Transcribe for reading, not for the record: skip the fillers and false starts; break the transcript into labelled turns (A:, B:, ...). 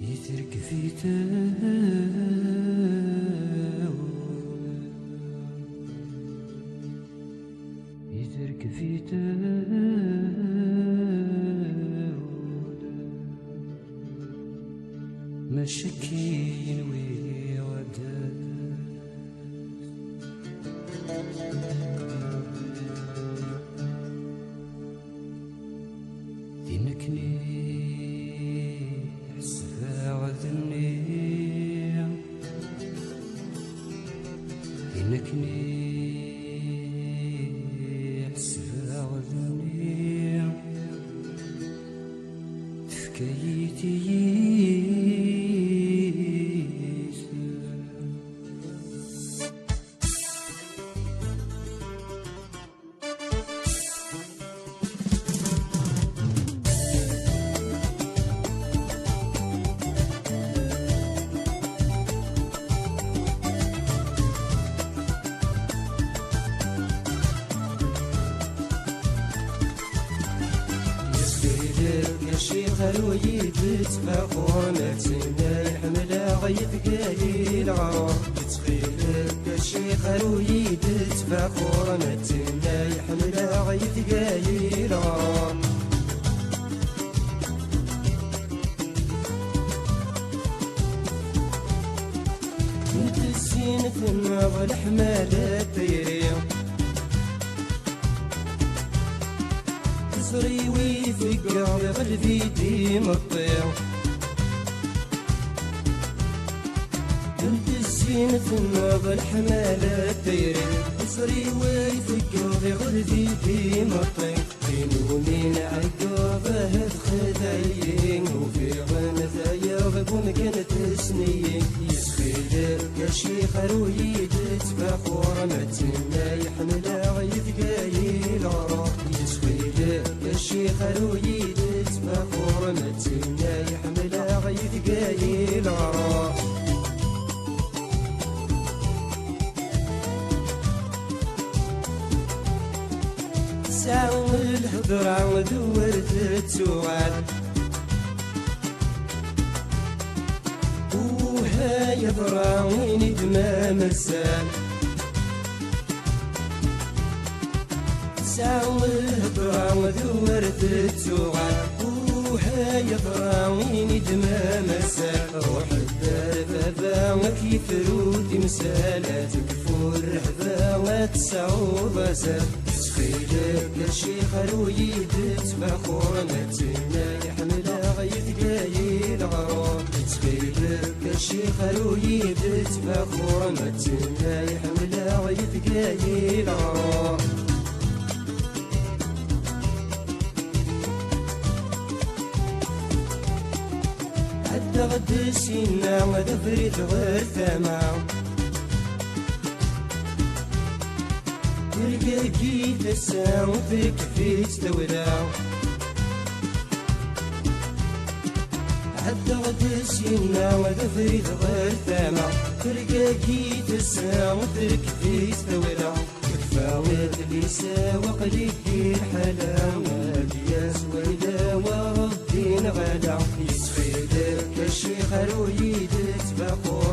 A: يترك في يترك في مشكين ويوداد ينكني حسفا وذني ينكني حسفا وذني تفكيتي يا شيخ الويد تفاقونتنا يحمل غيث قايل عرب تخيلك يا شيخ الويد تفاقونتنا يحمل غيث قايل عرب انت السين ثم الحمالة تيري تسري ويفقع قلبي ديما الطير انت الزين ثم بالحمالة تيري تسري ويفقع قلبي ديما الطير بينونين عقابه خدايين وفي غنث يغبون كانت سنين يسخيلك يا شيخ الويد تفاخر متنا يحمل غيث قايل عراق يا شيخ الويد تفاخر متنا يحمل غيث قايل عراق ساوي الهضرة ودورت التوغال وهاي ضراوين دمام السال ساوي الهضرة ودورت التوغال وهاي ضراوين دمام السال روح الدار بابا وكيف رودي مسالات كفور الرحبة وتسعود سال تخيلك يا شيخ الويد تفاخر متنا يحمل غيث قايل عراق تخيلك يا شيخ الويد تفاخر متنا يحمل غيث قايل عراق عدى غد سينا وذفريت غير ثماع تلقاكي تسا وفيك فيك تولع عدى غد سينا وذفريت غير ثماع تلقاكي تسا وفيك فيك تولع كفاوات اللي ساوق ليكي الحلاوة يا سويدة وربي نغلع يسخيلك يا شيخ الويد تفاقو